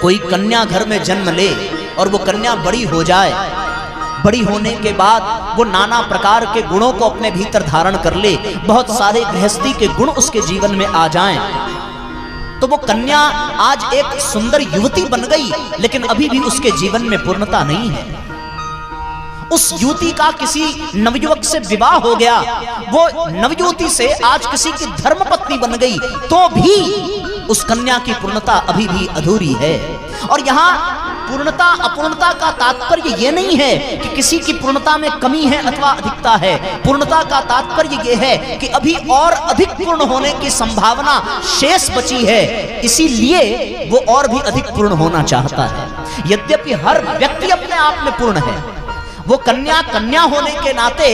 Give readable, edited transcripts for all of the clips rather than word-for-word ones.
कोई कन्या घर में जन्म ले और वो कन्या बड़ी हो जाए, बड़ी होने के बाद वो नाना प्रकार के गुणों को अपने भीतर धारण कर ले, बहुत सारे गृहस्थी के गुण उसके जीवन में आ जाएं, तो वो कन्या आज एक सुंदर युवती बन गई, लेकिन अभी भी उसके जीवन में पूर्णता नहीं है। उस युवती का किसी नवयुवक से विवाह हो गया, वो नवयुवती से आज किसी की धर्मपत्नी बन गई, तो भी उस कन्या की पूर्णता अभी भी अधूरी है। और यहाँ पूर्णता अपूर्णता का तात्पर्य ये नहीं है कि किसी की पूर्णता में कमी है अथवा अधिकता है। पूर्णता का तात्पर्य ये है कि अभी और अधिक पूर्ण होने की संभावना शेष बची है, इसीलिए वो और भी अधिक पूर्ण होना चाहता है। यद्यपि हर व्यक्ति अपने आप में पूर्ण है, वो कन्या कन्या होने के नाते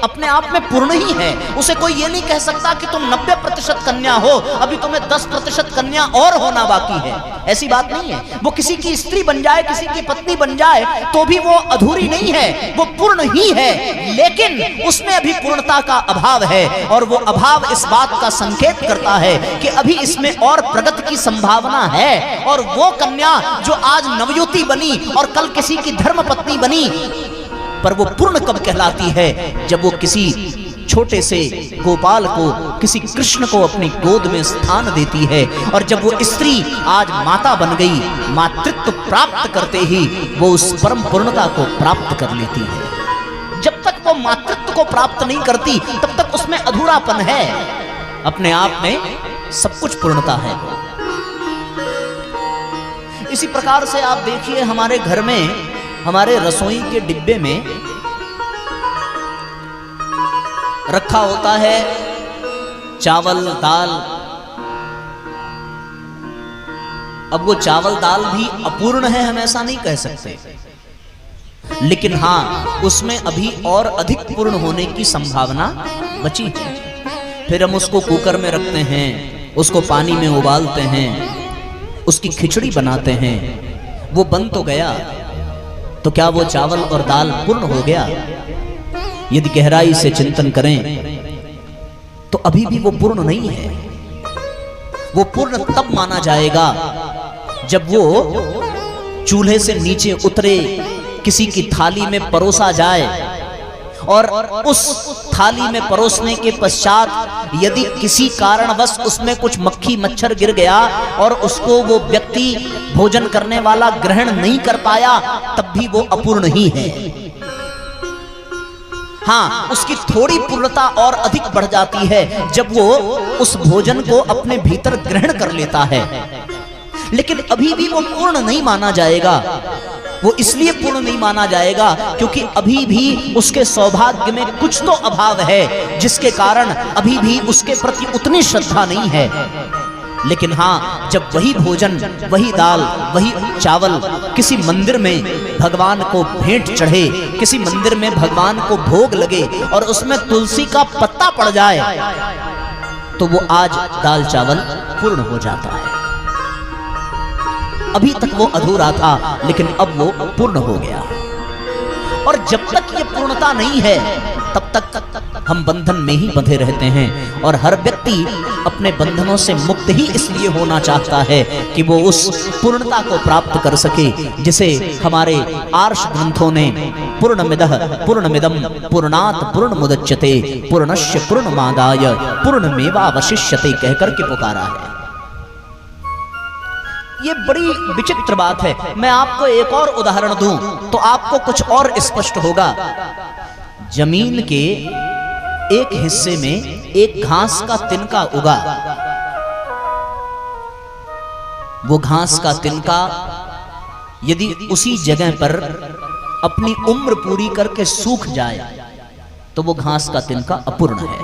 अपने आप में पूर्ण ही है। उसे कोई ये नहीं कह सकता कि तुम 90% कन्या हो, अभी तुम्हें 10% कन्या और होना बाकी है, ऐसी बात नहीं है। वो किसी की स्त्री बन जाए, किसी की पत्नी बन जाए, तो भी वो अधूरी नहीं है, वो पूर्ण ही है, लेकिन उसमें अभी पूर्णता का अभाव है। और वो अभाव इस बात का संकेत करता है कि अभी इसमें और प्रगति की संभावना है। और वो कन्या जो आज नवयुवती बनी और कल किसी की धर्मपत्नी बनी, पर वो पूर्ण कब कहलाती है? जब वो किसी छोटे से गोपाल को, किसी कृष्ण को अपनी गोद में स्थान देती है। और जब वो स्त्री आज माता बन गई, मातृत्व प्राप्त करते ही वो उस परम पूर्णता को प्राप्त कर लेती है। जब तक वो मातृत्व को प्राप्त नहीं करती, तब तक उसमें अधूरापन है। अपने आप में सब कुछ पूर्णता है। इसी प्रकार से आप देखिए, हमारे घर में, हमारे रसोई के डिब्बे में रखा होता है चावल दाल। अब वो चावल दाल भी अपूर्ण है, हम ऐसा नहीं कह सकते, लेकिन हाँ, उसमें अभी और अधिक पूर्ण होने की संभावना बची है। फिर हम उसको कुकर में रखते हैं, उसको पानी में उबालते हैं, उसकी खिचड़ी बनाते हैं, वो बन तो गया, तो क्या वो चावल और दाल पूर्ण हो गया? यदि गहराई से चिंतन करें तो अभी भी वो पूर्ण नहीं है। वो पूर्ण तब माना जाएगा जब वो चूल्हे से नीचे उतरे, किसी की थाली में परोसा जाए, और उस थाली में परोसने के पश्चात यदि किसी कारणवश उसमें कुछ मक्खी मच्छर गिर गया और उसको वो व्यक्ति भोजन करने वाला ग्रहण नहीं कर पाया, तब भी वो अपूर्ण ही है। हाँ, उसकी थोड़ी पूर्णता और अधिक बढ़ जाती है जब वो उस भोजन को अपने भीतर ग्रहण कर लेता है, लेकिन अभी भी वो पूर्ण नहीं माना जाएगा। वो इसलिए पूर्ण नहीं माना जाएगा क्योंकि अभी भी उसके सौभाग्य में कुछ तो अभाव है, जिसके कारण अभी भी उसके प्रति उतनी श्रद्धा नहीं है। लेकिन हाँ, जब वही भोजन, वही दाल, वही चावल किसी मंदिर में भगवान को भेंट चढ़े, किसी मंदिर में भगवान को भोग लगे और उसमें तुलसी का पत्ता पड़ जाए, तो वो आज दाल चावल पूर्ण हो जाता है। अभी तक वो अधूरा था, लेकिन अब वो पूर्ण हो गया। और जब तक ये पूर्णता नहीं है, तब तक हम बंधन में ही बंधे रहते हैं। और हर व्यक्ति अपने बंधनों से मुक्त ही इसलिए होना चाहता है कि वो उस पूर्णता को प्राप्त कर सके, जिसे हमारे आर्ष ग्रंथों ने पूर्णमिदः पूर्णमिदं पूर्णात् पूर्णमुदच्यते पूर्णस्य पूर्णमादाय पूर्णमेवावशिष्यते कहकर के पुकारा है। ये बड़ी विचित्र बात है। मैं आपको एक और उदाहरण दूं तो आपको कुछ और स्पष्ट होगा। जमीन के एक हिस्से में एक घास का तिनका उगा। वो घास का तिनका यदि उसी जगह पर अपनी उम्र पूरी करके सूख जाए तो वो घास का तिनका अपूर्ण है।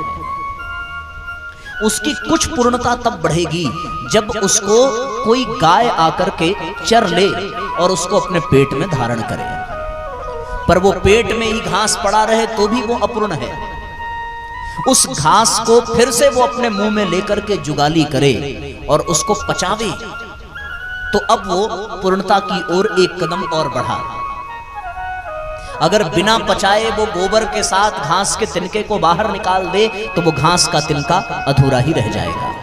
उसकी कुछ पूर्णता तब बढ़ेगी जब उसको कोई गाय आकर के चर ले और उसको अपने पेट में धारण करे। पर वो पेट में ही घास पड़ा रहे तो भी वो अपूर्ण है। उस घास को फिर से वो अपने मुंह में लेकर के जुगाली करे और उसको पचावे, तो अब वो पूर्णता की ओर एक कदम और बढ़ा। अगर बिना पचाए वो गोबर के साथ घास के तिनके को बाहर निकाल दे तो वो घास का तिनका अधूरा ही रह जाएगा।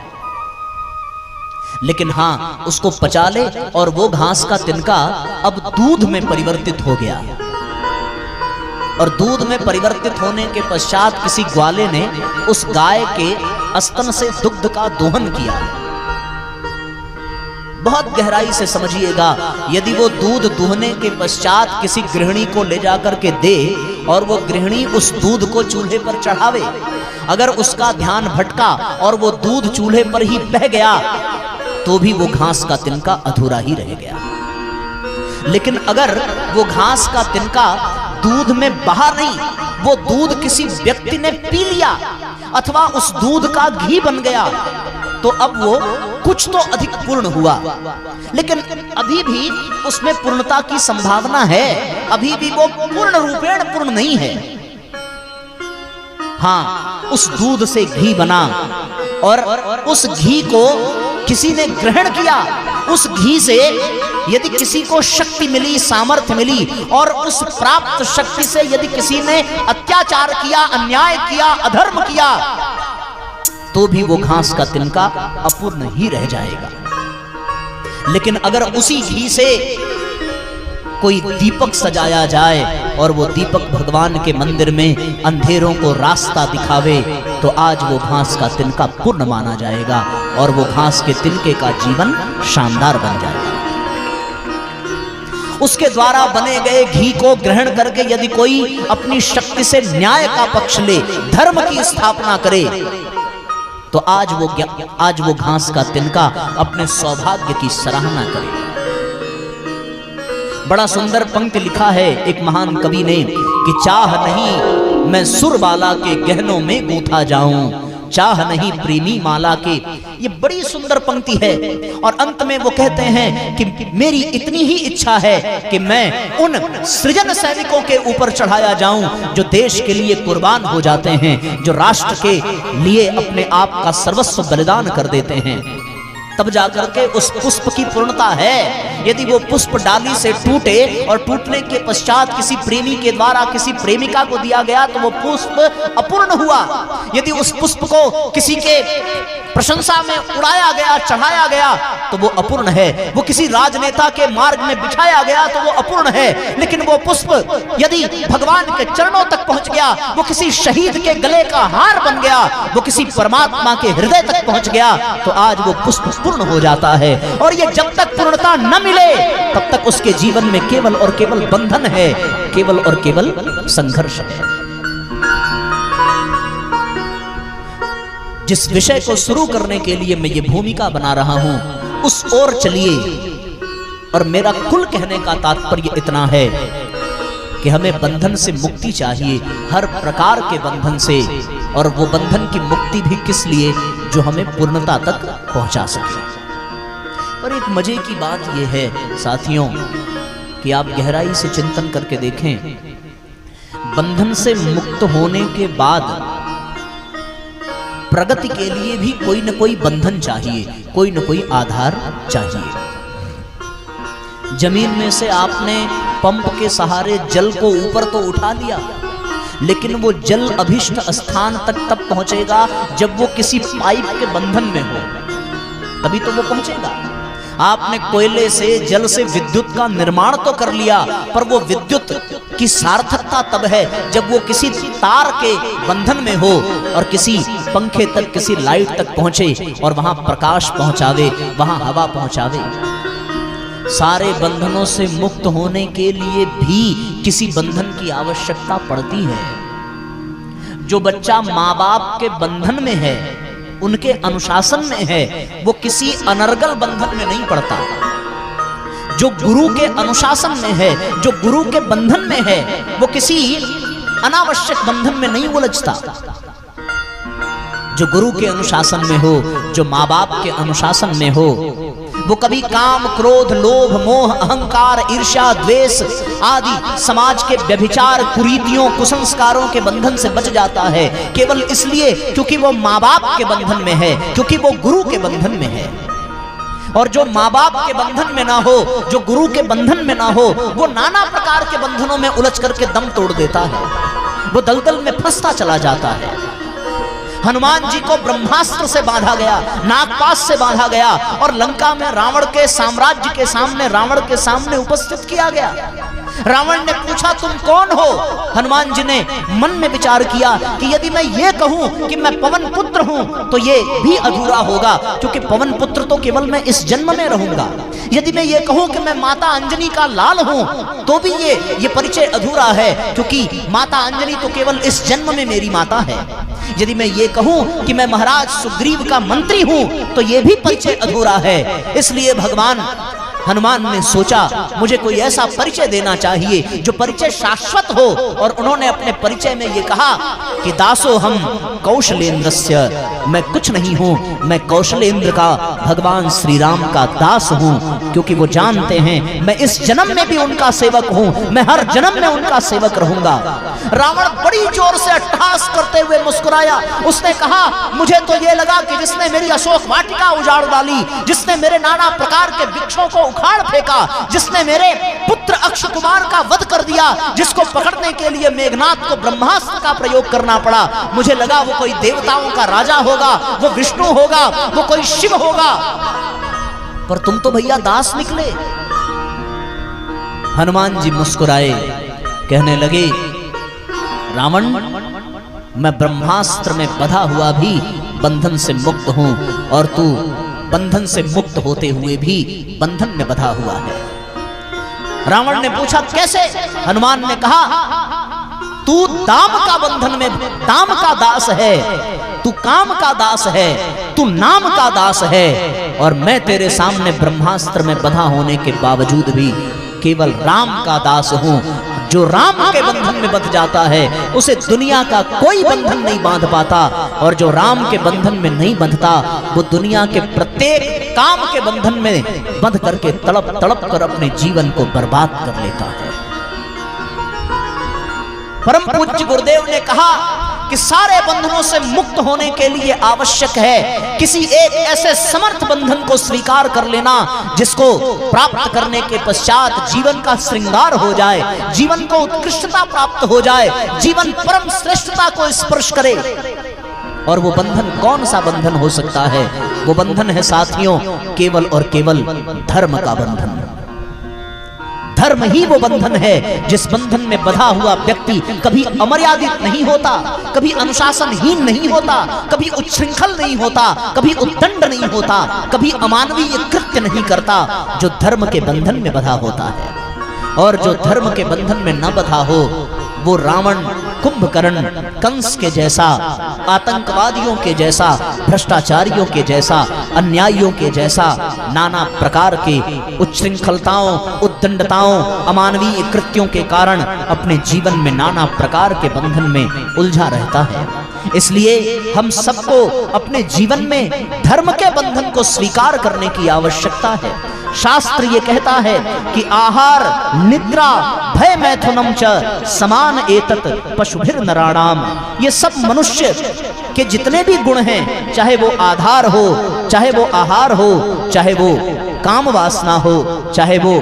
लेकिन हाँ, उसको पचा ले और वो घास का तिनका अब दूध में परिवर्तित हो गया। और दूध में परिवर्तित होने के पश्चात किसी ग्वाले ने उस गाय के स्तन से दुग्ध का दोहन किया। बहुत गहराई से समझिएगा, यदि वो दूध दुहने के पश्चात किसी गृहिणी को ले जाकर के दे और वो गृहिणी उस दूध को चूल्हे पर चढ़ावे, अगर उसका ध्यान भटका और वो दूध चूल्हे पर ही बह गया तो भी वो घास का तिनका अधूरा ही रह गया। लेकिन अगर वो घास का तिनका दूध में बहा नहीं, वो दूध किसी व्यक्ति ने पी लिया अथवा उस दूध का घी बन गया, तो अब वो कुछ तो अधिक पूर्ण हुआ। लेकिन अभी भी उसमें पूर्णता की संभावना है, अभी भी वो पूर्ण रूपेण पूर्ण नहीं है। हाँ, उस दूध से घी बना और उस घी को किसी ने ग्रहण किया, उस घी से यदि किसी को शक्ति मिली, सामर्थ्य मिली, और उस प्राप्त शक्ति से यदि किसी ने अत्याचार किया, अन्याय किया, अधर्म किया, तो भी वो घास का तिनका अपूर्ण ही रह जाएगा। लेकिन अगर उसी घी से कोई दीपक सजाया जाए और वो दीपक भगवान के मंदिर में अंधेरों को रास्ता दिखावे, तो आज वो घास का तिनका पूर्ण माना जाएगा और वो घास के तिनके का जीवन शानदार बन जाएगा। उसके द्वारा बने गए घी को ग्रहण करके यदि कोई अपनी शक्ति से न्याय का पक्ष ले, धर्म की स्थापना करे, तो आज वो घास का तिनका अपने सौभाग्य की सराहना करे। बड़ा सुंदर पंक्ति लिखा है एक महान कवि ने कि चाह नहीं मैं सुरबाला के गहनों में गूंथा जाऊं, चाह नहीं प्रेमी माला के। ये बड़ी सुंदर पंक्ति है और अंत में वो कहते हैं कि मेरी इतनी ही इच्छा है कि मैं उन सृजन सैनिकों के ऊपर चढ़ाया जाऊं जो देश के लिए कुर्बान हो जाते हैं, जो राष्ट्र के लिए अपने आप का सर्वस्व बलिदान कर देते हैं। तब जाकर के उस पुष्प की पूर्णता है। यदि वो पुष्प डाली से टूटे और टूटने के पश्चात किसी प्रेमी के द्वारा किसी प्रेमिका को दिया गया तो वो पुष्प अपूर्ण हुआ। यदि उस पुष्प को किसी के प्रशंसा में उड़ाया गया, चढ़ाया गया, तो वो अपूर्ण है। वो किसी राजनेता के मार्ग में बिछाया गया तो वो अपूर्ण है। लेकिन वो पुष्प यदि भगवान के चरणों तक पहुंच गया, वो किसी शहीद के गले का हार बन गया, वो किसी परमात्मा के हृदय तक पहुंच गया, तो आज वो पुष्प पूर्ण हो जाता है। और ये जब तक पूर्णता न मिले तब तक उसके जीवन में केवल और केवल बंधन है, केवल और केवल संघर्ष है। जिस विषय को शुरू करने के लिए मैं ये भूमिका बना रहा हूं उस ओर चलिए। और मेरा कुल कहने का तात्पर्य इतना है कि हमें बंधन से मुक्ति चाहिए, हर प्रकार के बंधन से। और वो बंधन की मुक्ति भी किस लिए, जो हमें पूर्णता तक पहुंचा सके। और एक मजे की बात यह है साथियों कि आप गहराई से चिंतन करके देखें, बंधन से मुक्त होने के बाद प्रगति के लिए भी कोई न कोई बंधन चाहिए, कोई न कोई आधार चाहिए। जमीन में से आपने पंप के सहारे जल को ऊपर तो उठा लिया, लेकिन वो जल अभिष्ट स्थान तक तब पहुंचेगा जब वो किसी पाइप के बंधन में हो, तभी तो वो पहुंचेगा। आपने कोयले से, जल से विद्युत का निर्माण तो कर लिया, पर वो विद्युत की सार्थकता तब है जब वो किसी तार के बंधन में हो और किसी पंखे तक, किसी लाइट तक पहुंचे और वहां प्रकाश पहुंचावे, वहां हवा पहुंचावे। सारे बंधनों से मुक्त होने के लिए भी किसी बंधन की आवश्यकता पड़ती है। जो बच्चा माँ बाप के बंधन में है, उनके अनुशासन में है, वो किसी अनर्गल बंधन में नहीं पड़ता। जो गुरु के अनुशासन में है, जो गुरु के बंधन में है, वो किसी अनावश्यक बंधन में नहीं उलझता। जो गुरु के अनुशासन में हो, जो माँ बाप के अनुशासन में हो, वो कभी काम, क्रोध, लोभ, मोह, अहंकार, ईर्ष्या, द्वेष आदि समाज के व्यभिचार, कुरीतियों, कुसंस्कारों के बंधन से बच जाता है, केवल इसलिए क्योंकि वो माँ बाप के बंधन में है, क्योंकि वो गुरु के बंधन में है। और जो माँ बाप के बंधन में ना हो, जो गुरु के बंधन में ना हो, वो नाना प्रकार के बंधनों में उलझ करके दम तोड़ देता है, वो दलदल में फंसता चला जाता है। हनुमान जी को ब्रह्मास्त्र से बांधा गया, नागपाश से बांधा गया और लंका में रावण के साम्राज्य के सामने, रावण के सामने उपस्थित किया गया। रावण ने पूछा तुम कौन हो? हनुमान जी ने मन में विचार किया कि यदि मैं ये कहूं कि मैं पवन पुत्र हूं तो ये भी अधूरा होगा, क्योंकि पवन पुत्र तो केवल मैं इस जन्म में रहूंगा। यदि मैं ये कहूं कि मैं माता अंजनी का लाल हूं तो भी ये परिचय अधूरा है, क्योंकि माता अंजनी तो केवल इस जन्म में मेरी माता है। यदि मैं ये कहूं कि मैं महाराज सुग्रीव का मंत्री हूं तो ये भी परिचय अधूरा है। इसलिए भगवान हनुमान ने सोचा मुझे कोई ऐसा परिचय देना चाहिए जो परिचय शाश्वत हो, और उन्होंने अपने परिचय में ये कहा कि दासो हम कौशलेंद्रस्य, मैं कुछ नहीं हूं, मैं कौशलेंद्र का, भगवान श्री राम का दास हूं, क्योंकि वो जानते हैं मैं इस जन्म में भी उनका सेवक हूं, मैं हर जन्म में उनका सेवक रहूंगा। रावण बड़ी जोर से अट्टहास करते हुए मुस्कुराया। उसने कहा मुझे तो ये लगा कि जिसने मेरी अशोक वाटिका उजाड़ डाली, जिसने मेरे नाना प्रकार के वृक्षों को उखाड़ फेंका, जिसने मेरे पुत्र अक्षय कुमार का वध कर दिया, जिसको पकड़ने के लिए मेघनाथ को ब्रह्मास्त्र का प्रयोग करना पड़ा, मुझे लगा वो कोई देवताओं का राजा होगा, वो विष्णु होगा, वो कोई शिव होगा, पर तुम तो भैया दास निकले। हनुमान जी मुस्कुराए, कहने लगे रावण, मैं ब्रह्मास्त्र में बंधा हुआ भी बंधन से मुक्त हूं, और तू बंधन से मुक्त होते हुए भी बंधन में बंधा हुआ है। रावण ने पूछा कैसे? हनुमान ने कहा तू दाम का बंधन में, दाम का दास है, तू काम का दास है, तू नाम का दास है, और मैं तेरे सामने ब्रह्मास्त्र में बंधा होने के बावजूद भी केवल राम का दास हूं। जो राम के बंधन में बंध जाता है उसे दुनिया का कोई बंधन नहीं बांध पाता, और जो राम के बंधन में नहीं बंधता वो दुनिया के प्रत्येक काम के बंधन में बंध करके तड़प तड़प कर अपने जीवन को बर्बाद कर लेता है। परम पूज्य गुरुदेव ने कहा कि सारे बंधनों से मुक्त होने के लिए आवश्यक है किसी एक ऐसे समर्थ बंधन को स्वीकार कर लेना जिसको प्राप्त करने के पश्चात जीवन का श्रृंगार हो जाए, जीवन को उत्कृष्टता प्राप्त हो जाए, जीवन परम श्रेष्ठता को स्पर्श करे। और वो बंधन कौन सा बंधन हो सकता है? वो बंधन है साथियों केवल और केवल धर्म का बंधन। धर्म ही वो बंधन है जिस बंधन में बंधा हुआ व्यक्ति कभी अमर्यादित नहीं होता, कभी अनुशासनहीन नहीं होता, कभी उच्छृंखल नहीं होता, कभी उद्दंड नहीं होता, कभी अमानवीय कृत्य नहीं करता, जो धर्म के बंधन में बंधा होता है। और जो धर्म के बंधन में न बंधा हो वो रावण, कुंभकर्ण, कंस के जैसा, आतंकवादियों के जैसा, भ्रष्टाचारियों के जैसा, अन्यायियों के जैसा, नाना प्रकार के उच्छृंखलताओं, उद्दंडताओं, अमानवीय कृत्यों के कारण अपने जीवन में नाना प्रकार के बंधन में उलझा रहता है। इसलिए हम सबको अपने जीवन में धर्म के बंधन को स्वीकार करने की आवश्यकता है। शास्त्र ये कहता है कि आहार, निद्रा, भय मैथुनम च समान एतत् पशुभिर नराणाम। ये सब मनुष्य के जितने भी गुण हैं, चाहे वो आधार हो, चाहे वो आहार हो, चाहे वो काम वासना हो, चाहे वो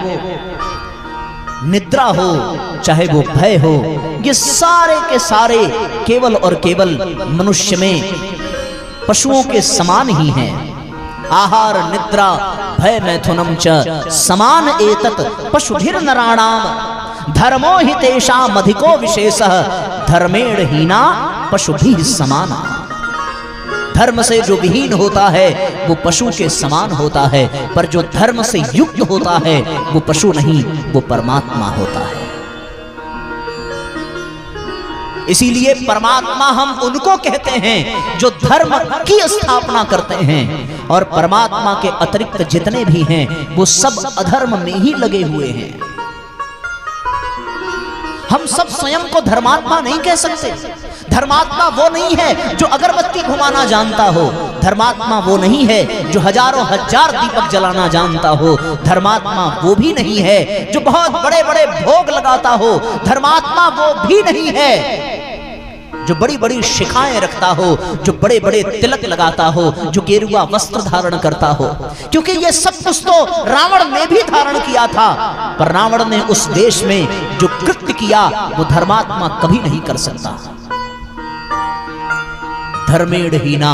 निद्रा हो, चाहे वो भय हो, ये सारे के सारे केवल और केवल मनुष्य में पशुओं के समान ही हैं। आहार, निद्रा, भय मैथुनम च समान एतत् पशुभिर नराणाम धर्मो हि तेषाम् अधिको विशेषः धर्मेण हीना पशुभिः समाना। धर्म से जो विहीन होता है वो पशु के समान होता है, पर जो धर्म से युक्त होता है वो पशु नहीं, वो परमात्मा होता है। इसीलिए परमात्मा हम उनको कहते हैं जो धर्म की स्थापना करते हैं, और परमात्मा के अतिरिक्त जितने भी हैं वो सब अधर्म में ही लगे हुए हैं। हम सब स्वयं को धर्मात्मा नहीं कह सकते। धर्मात्मा वो नहीं है जो अगरबत्ती घुमाना जानता हो, धर्मात्मा वो नहीं है जो हजारों हजार दीपक जलाना जानता हो, धर्मात्मा वो भी नहीं है जो बहुत बड़े बड़े भोग लगाता हो, धर्मात्मा वो भी नहीं है जो बड़ी बड़ी शिखाएं रखता हो, जो बड़े बड़े तिलक लगाता हो, जो गेरुआ वस्त्र धारण करता हो, क्योंकि ये सब कुछ तो रावण ने भी धारण किया था, पर रावण ने उस देश में जो कृत्य किया वो धर्मात्मा कभी नहीं कर सकता। धर्मेण हीना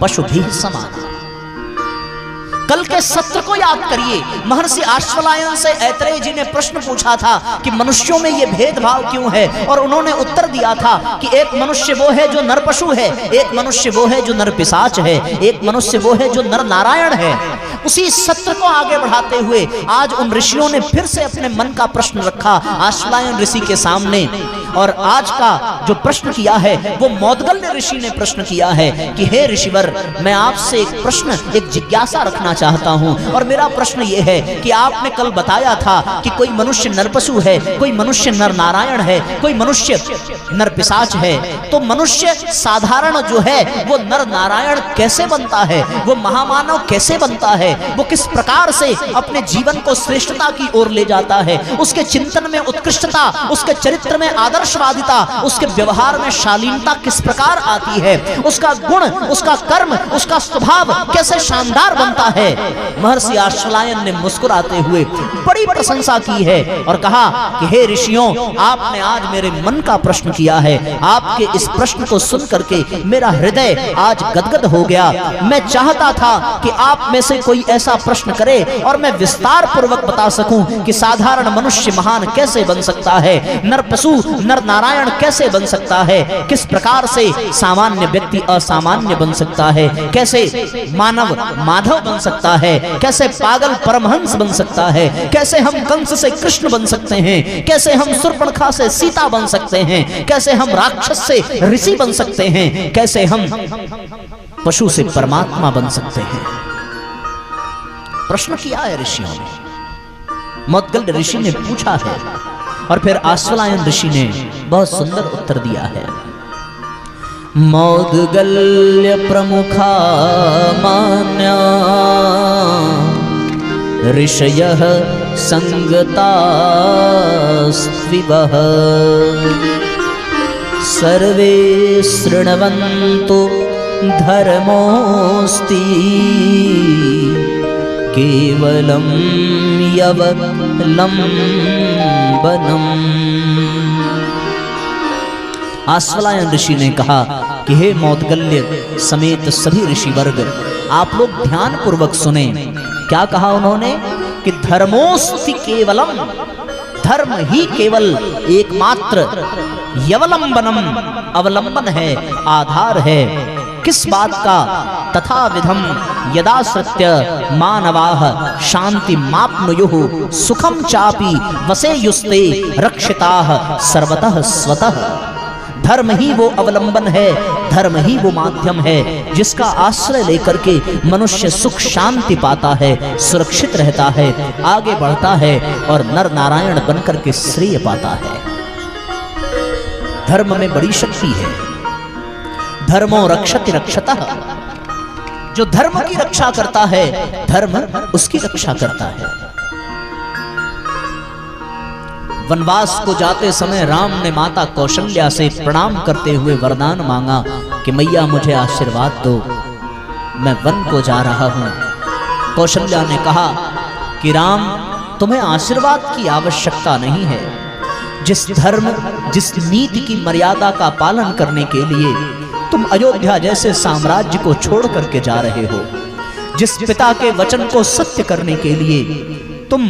पशु भी समाना। कल के सत्र को याद करिए, महर्षि आश्वलायन से ऐतरेय जी ने प्रश्न पूछा था कि मनुष्यों में ये भेदभाव क्यों है, और उन्होंने उत्तर दिया था कि एक मनुष्य वो है जो नर पशु है, एक मनुष्य वो है जो नर पिशाच है, एक मनुष्य वो है जो नर नारायण है। उसी सत्र को आगे बढ़ाते हुए आज उन ऋषियों ने फिर से अपने मन का प्रश्न रखा आश्वलायन ऋषि के सामने, और आज का जो प्रश्न किया है वो मौदगल्य ऋषि ने प्रश्न किया है कि हे ऋषिवर, मैं आपसे एक प्रश्न, एक जिज्ञासा रखना चाहता हूं, और मेरा प्रश्न ये है कि आपने कल बताया था कि कोई मनुष्य नरपशु है, कोई मनुष्य नर नारायण है, कोई मनुष्य नर पिशाच है, तो मनुष्य साधारण जो है वो नर नारायण कैसे बनता है, वो महामानव कैसे बनता है, वो किस प्रकार से अपने जीवन को श्रेष्ठता की ओर ले जाता है, उसके चिंतन में उत्कृष्टता, उसके चरित्र में आदर्शवादिता, उसके व्यवहार में शालीनता किस प्रकार आती है, उसका गुण, उसका कर्म, उसका स्वभाव कैसे शानदार बनता है। महर्षि आश्वलायन ने मुस्कुराते हुए बड़ी प्रशंसा की है और कहा कि हे ऋषियों, आपने आज मेरे मन का प्रश्न किया है, आपके इस प्रश्न को सुन करके मेरा हृदय आज गदगद हो गया। मैं चाहता था कि आप में से कोई ऐसा प्रश्न करे और मैं विस्तार पूर्वक बता सकूं कि साधारण मनुष्य महान कैसे बन सकता है, नर पशु नर नारायण कैसे बन सकता है, किस प्रकार से सामान्य व्यक्ति असामान्य बन सकता है, कैसे मानव माधव बन सकता है, कैसे पागल परमहंस बन सकता है, कैसे हम कंस से कृष्ण बन सकते हैं, कैसे हम शूर्पणखा से सीता बन सकते हैं, कैसे हम राक्षस से ऋषि बन सकते हैं, कैसे हम पशु से परमात्मा बन सकते हैं। प्रश्न किया है ऋषियों ने, मौदगल्य ऋषि ने पूछा है, और फिर आश्वलायन ऋषि ने बहुत सुंदर उत्तर दिया है। मौदगल्य प्रमुखा मान्या ऋषयः संगतास्त्विवः सर्वे शृण्वन्तु धर्मोऽस्ति केवलं यवलम्बनम्। आश्वलायन ऋषि ने कहा कि हे मौदगल्य समेत सभी ऋषि वर्ग, आप लोग ध्यान पूर्वक सुने। क्या कहा उन्होंने कि धर्मोस्ति केवलम, धर्म ही केवल एकमात्र, यवलंबनम अवलंबन है, आधार है। किस बात का? तथा विधम यदाश्रित्य मानवाः शांति माप्नुयुः सुखम चापि वसेयुस्ते रक्षिताः सर्वतः स्वतः। धर्म ही वो अवलंबन है, धर्म ही वो माध्यम है जिसका आश्रय लेकर के मनुष्य सुख शांति पाता है, सुरक्षित रहता है, आगे बढ़ता है और नर नारायण बनकर के श्रेय पाता है। धर्म में बड़ी शक्ति है। धर्मो रक्षति रक्षतः, जो धर्म की रक्षा करता है धर्म उसकी रक्षा करता है। वनवास को जाते समय राम ने माता कौशल्या से प्रणाम करते हुए वरदान मांगा कि मैया मुझे आशीर्वाद दो, मैं वन को जा रहा हूं। कौशल्या ने कहा कि राम, तुम्हें आशीर्वाद की आवश्यकता नहीं है। जिस धर्म, जिस नीति की मर्यादा का पालन करने के लिए तुम अयोध्या जैसे साम्राज्य को छोड़ करके जा रहे हो, जिस पिता के वचन को सत्य करने के लिए तुम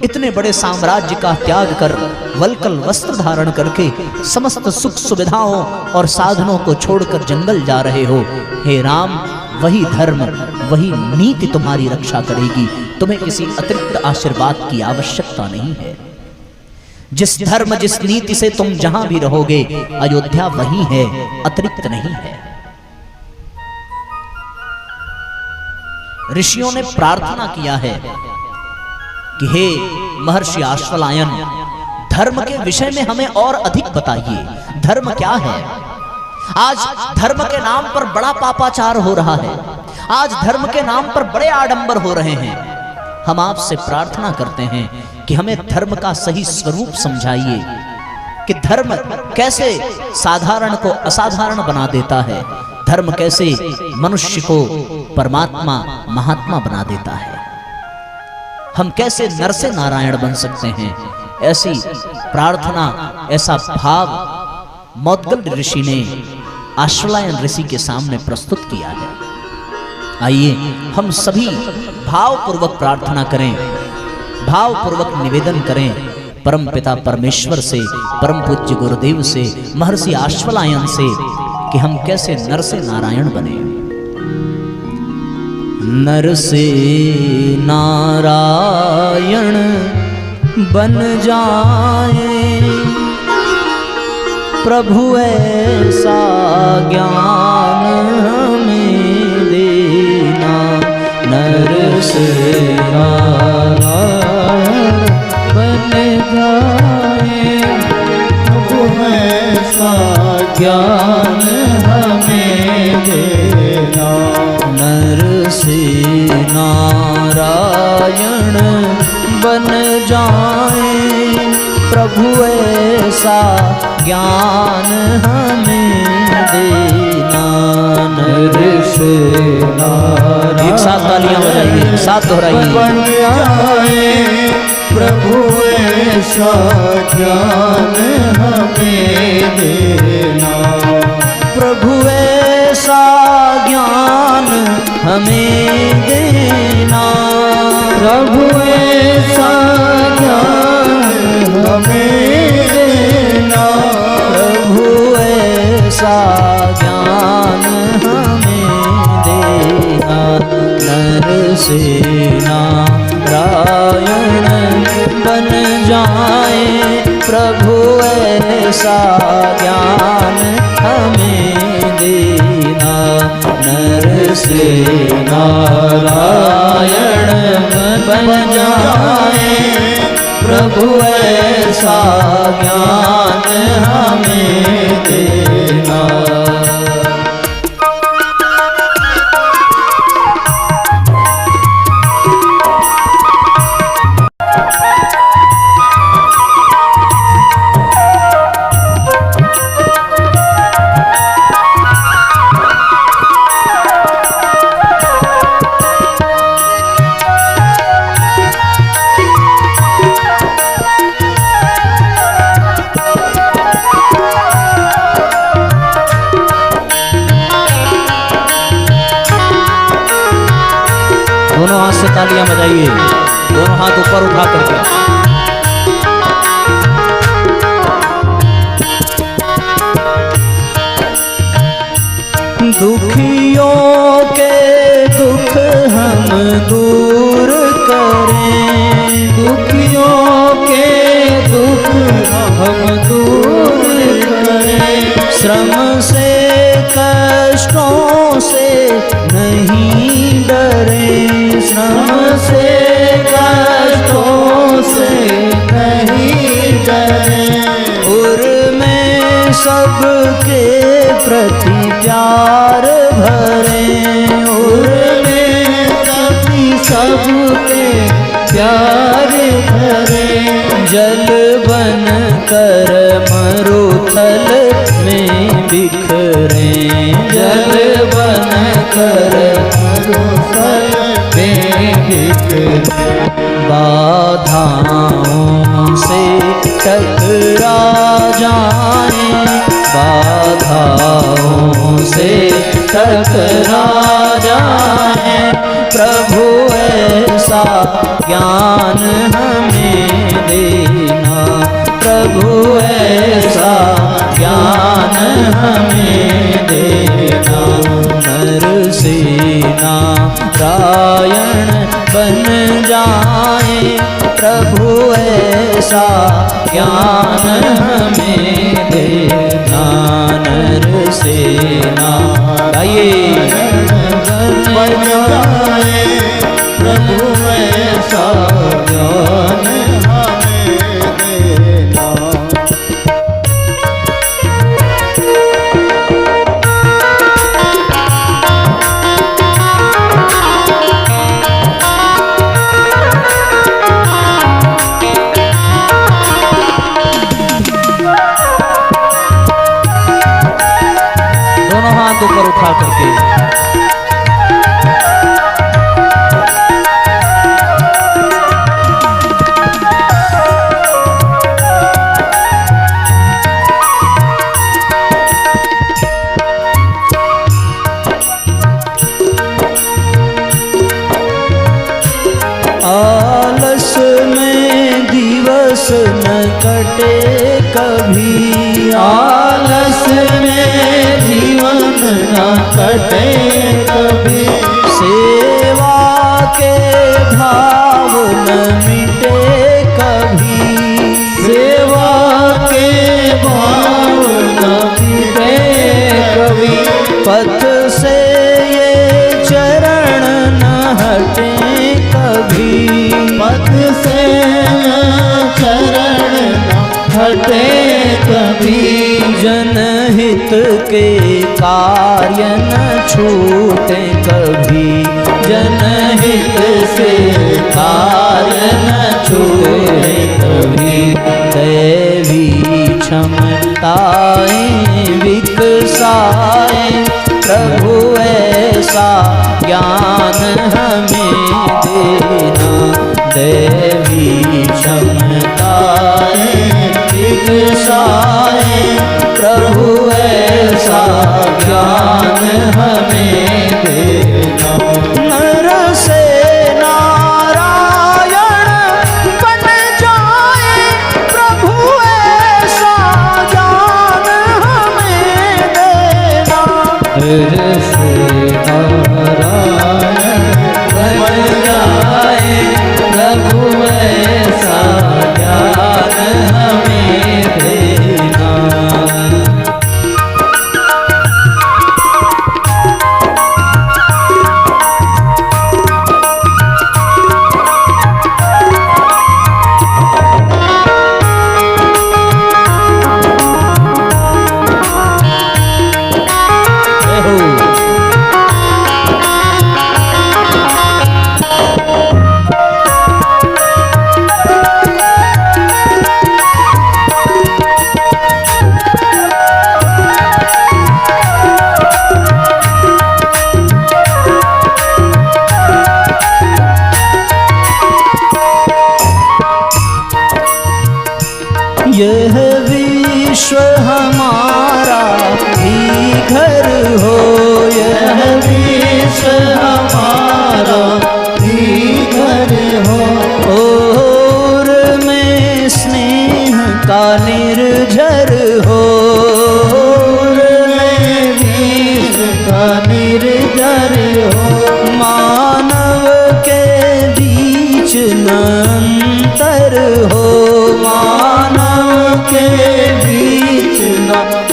इतने बड़े साम्राज्य का त्याग कर वल्कल वस्त्र धारण करके समस्त सुख सुविधाओं और साधनों को छोड़कर जंगल जा रहे हो, हे राम, वही धर्म, वही नीति तुम्हारी रक्षा करेगी। तुम्हें किसी अतिरिक्त आशीर्वाद की आवश्यकता नहीं है। जिस धर्म, जिस नीति से तुम जहां भी रहोगे, अयोध्या वही है, अतिरिक्त नहीं है। ऋषियों ने प्रार्थना किया है कि हे महर्षि आश्वलायन, धर्म के विषय में हमें और अधिक बताइए। धर्म क्या है? आज धर्म के नाम पर बड़ा पापाचार हो रहा है, आज धर्म के नाम पर बड़े आडंबर हो रहे हैं। हम आपसे प्रार्थना करते हैं कि हमें धर्म का सही स्वरूप समझाइए कि धर्म कैसे साधारण को असाधारण बना देता है, धर्म कैसे मनुष्य को परमात्मा महात्मा बना देता है, हम कैसे नर से नारायण बन सकते हैं। ऐसी प्रार्थना, ऐसा भाव मौदगल्य ऋषि ने आश्वलायन ऋषि के सामने प्रस्तुत किया है। आइए हम सभी भावपूर्वक प्रार्थना करें, भावपूर्वक निवेदन करें परम पिता परमेश्वर से, परम पूज्य गुरुदेव से, महर्षि आश्वलायन से कि हम कैसे नर से नारायण बने। नर से नारायण बन जाए, प्रभु ऐसा ज्ञान हमें देना। नर से नारायण बन जाए, प्रभु ऐसा ज्ञान हमें देना। नर से नारायण बन जाए, प्रभु ऐसा ज्ञान हमें देना। नर से नारायण, एक साथ तालियां बजाइए, साथ दोहराइए। बन जाए, प्रभु ऐसा ज्ञान हमें देना। प्रभु ऐसा ज्ञान हमें देना। प्रभु ऐसा ज्ञान हमें देना। प्रभु ऐसा ज्ञान हमें देना। नर से नारायण बन जाए, प्रभु ऐसा ज्ञान हमें देना। नर से नारायण बन जाए, प्रभु ऐसा ज्ञान हमें देना। दोनों हाथ से तालियां बजाइए, दोनों हाथ ऊपर उठा करके। दुखियों के दुख हम दूर करें, दुखियों के दुख हम दूर करें। श्रम से कष्टों से नहीं डरे, श्रम से कष्टों से नहीं डरे। उर में सबके प्रति प्यार भरे, उर में सबके प्यार भरे। जल बन कर मरुथल में बिखरे, जल बन कर मरुथल में बिखरे। बाधाओं से टकरा जाए, बाधाओं से टकरा जाए। प्रभु ऐसा ज्ञान हमें देना, प्रभु ऐसा ज्ञान हमें देना। नर से नारायण बन जाए, प्रभु ऐसा ज्ञान हमें देना। नर से नारायण बन जाए, प्रभु ऐसा ज्ञान हमें देना। दोनों हाथ ऊपर उठा करके आलस न कटे कभी, आलस में जीवन न कटे कभी, सेवा के भाव न मिटे कभी, सेवा के भाव न मिटे कभी, पथ से ये चरण न हटे कभी, पथ से चरण न हटे कभी, जनहित के कार्य न छूटे कभी, जनहित से कार्य न छूटे कभी, दैवी क्षमताएं विकसाए प्रभु ऐसा ज्ञान हमें देना, दैवी क्षमताएं विकसाए प्रभु ऐसा ज्ञान हमें देना। नर से नारायण बन जाए प्रभु ऐसा ज्ञान हमें देना, नर से नारायण बन जाए प्रभु ऐसा ज्ञान हमें देना। यह विश्व हमारा ही घर हो, यह विश्व हमारा ही घर हो, और में स्नेह का निर्झर हो, और में विश्व का निर्झर हो, मानव के बीच न अंतर हो, मानव के बीच न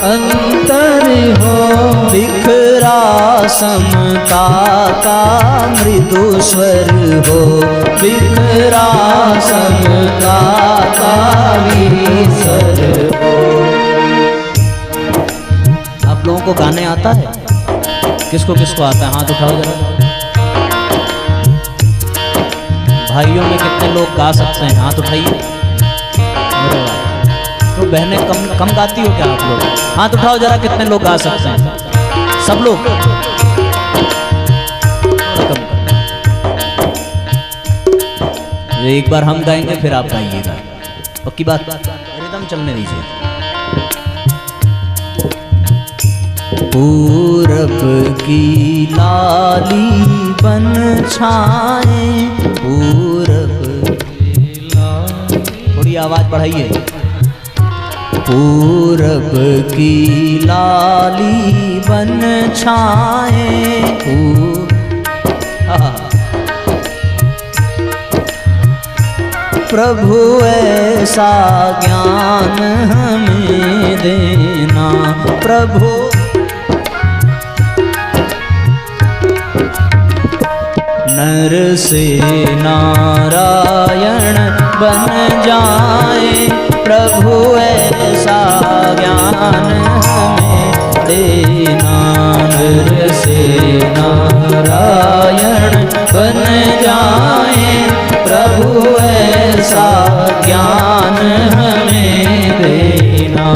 अंतर हो, बिखरा समता का मृदु स्वर हो, बिखरा समता का स्वर हो। आप लोगों को गाने आता है? किसको किसको आता है? हाथ उठाओ जरा। भाइयों में कितने लोग गा सकते हैं? हाथ उठाइए। तो बहनें कम गाती हो क्या आप लोग? हाथ उठाओ जरा, कितने लोग गा सकते हैं? सब लोग? एक बार हम गाएंगे फिर आप गाइएगा, पक्की बात? रिदम चलने दीजिए। पूरब की लाली बन छाए, पूरब थोड़ी आवाज बढ़ाइए। पूरब की लाली बन छाए, प्रभु ऐसा ज्ञान हमें देना, प्रभु नर से नारायण बन जाए, प्रभु ऐसा ज्ञान हमें देना, नर से नारायण बन जाए, प्रभु ऐसा ज्ञान हमें देना,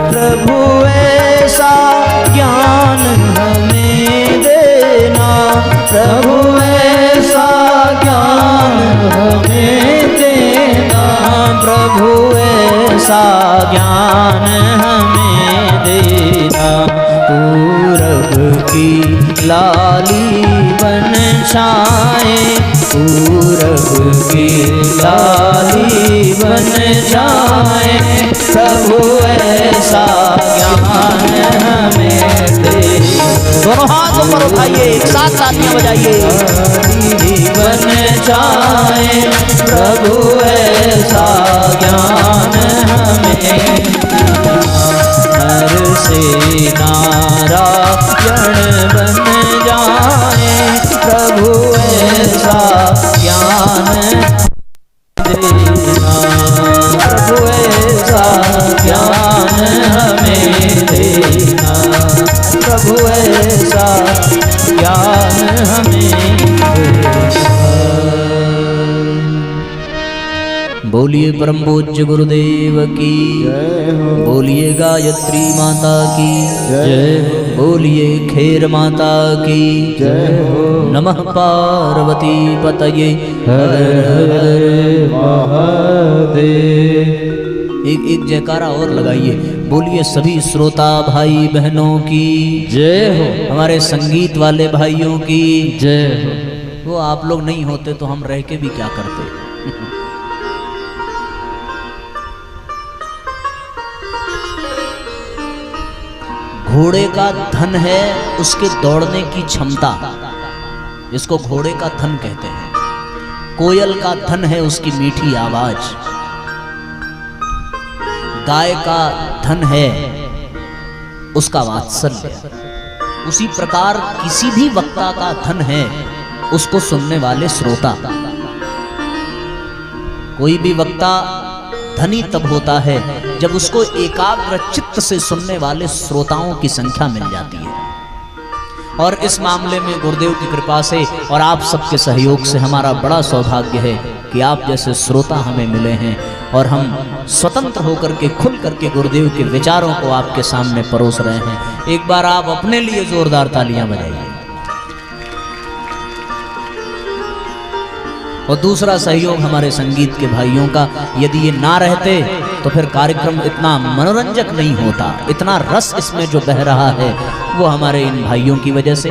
प्रभु ऐसा ज्ञान हमें देना, प्रभु ऐसा ज्ञान हमें देना, प्रभु ऐसा ज्ञान हमें देना। पूरब की लाली बन छाए, पूरब की लाली बन छाए, हमें दे। दोनों हाथ ऊपर उठाइए, एक साथ तालियां बजाइए। जीवन चाहे प्रभु ऐसा ज्ञान हमें, नर से नारायण बन जाए, प्रभु ऐसा ज्ञान देना, प्रभु ऐसा ज्ञान हमें देना, प्रभु ऐसा ज्ञान हमें देना। बोलिए परम पूज्य गुरुदेव की बोलिए, गायत्री माता की जय हो, बोलिए खेर माता की जय हो, नमः पार्वती पतये हर हर महादेव। एक जयकारा और लगाइए, बोलिए सभी श्रोता भाई बहनों की जय हो, हमारे संगीत वाले भाइयों की जय हो। वो आप लोग नहीं होते तो हम रह के भी क्या करते। घोड़े का धन है उसके दौड़ने की क्षमता, इसको घोड़े का धन कहते हैं। कोयल का धन है उसकी मीठी आवाज, गाय का धन है उसका वात्सल्य। उसी प्रकार किसी भी वक्ता का धन है उसको सुनने वाले श्रोता। कोई भी वक्ता धनी तब होता है जब उसको एकाग्र चित्त से सुनने वाले श्रोताओं की संख्या मिल जाती है। और इस मामले में गुरुदेव की कृपा से और आप सबके सहयोग से हमारा बड़ा सौभाग्य है कि आप जैसे श्रोता हमें मिले हैं और हम स्वतंत्र होकर के खुल करके गुरुदेव के विचारों को आपके सामने परोस रहे हैं। एक बार आप अपने लिए जोरदार तालियां बजाइए। और दूसरा सहयोग हमारे संगीत के भाइयों का, यदि ये ना रहते तो फिर कार्यक्रम इतना मनोरंजक नहीं होता। इतना रस इसमें जो बह रहा है वो हमारे इन भाइयों की वजह से।